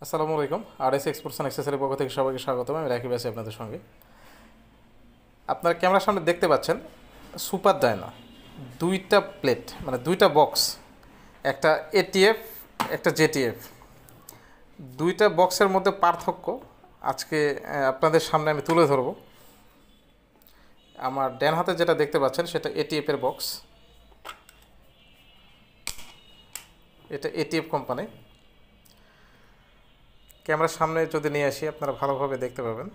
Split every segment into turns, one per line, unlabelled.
আসসালামু আলাইকুম। RS exports and accessory পক্ষ থেকে সবাইকে স্বাগতম। আমি রাকিব আছি আপনাদের সঙ্গে। আপনার ক্যামেরার সামনে দেখতে পাচ্ছেন সুপার ডায়না দুইটা প্লেট, মানে দুইটা বক্স, একটা এটিএফ একটা জেটিএফ। দুইটা বক্সের মধ্যে পার্থক্য আজকে আপনাদের সামনে আমি তুলে ধরব। আমার ডান হাতে যেটা দেখতে পাচ্ছেন সেটা এটিএফের বক্স। এটা এটিএফ কোম্পানি। ক্যামেরার সামনে যদি নিয়ে আসি আপনারা ভালোভাবে দেখতে পাবেন।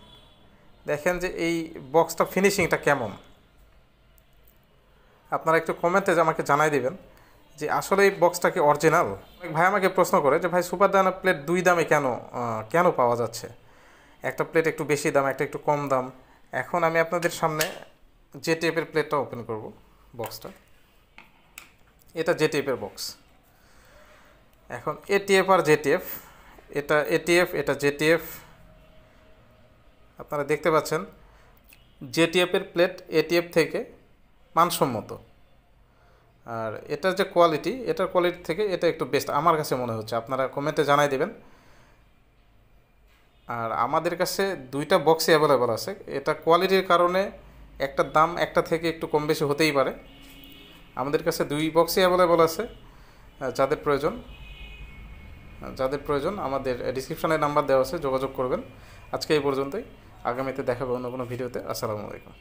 দেখেন যে এই বক্সটা ফিনিশিংটা কেমন। আপনারা একটু কমেন্টে আমাকে জানাই দিবেন যে আসলে এই বক্সটা কি অরিজিনাল। অনেক ভাই আমাকে প্রশ্ন করে যে ভাই সুপার ডায়না প্লেট দুই দামে কেন পাওয়া যাচ্ছে, একটা প্লেট একটু বেশি দাম, একটা একটু কম দাম। এখন আমি আপনাদের সামনে জেটিএফের প্লেটটা ওপেন করব। বক্সটা, এটা জেটিএফের বক্স। এখন এটিএফ আর জেটিএফ, এটা এটিএফ এটা জেটিএফ। আপনারা দেখতে পাচ্ছেন জেটিএফের প্লেট এটিএফ থেকে মানসম্মত, আর এটার যে কোয়ালিটি, এটার কোয়ালিটি থেকে এটা একটু বেস্ট আমার কাছে মনে হচ্ছে। আপনারা কমেন্টে জানাই দেবেন। আর আমাদের কাছে দুইটা বক্সই অ্যাভেলেবল আছে। এটা কোয়ালিটির কারণে একটা দাম একটা থেকে একটু কম বেশি হতেই পারে। আমাদের কাছে দুই বক্সই অ্যাভেলেবল আছে। যাদের প্রয়োজন আমাদের ডিসক্রিপশনে নাম্বার দেওয়া আছে, যোগাযোগ করবেন। আজকে এই পর্যন্তই। আগামীতে দেখাবো অন্য কোনো ভিডিওতে। আসসালামু আলাইকুম।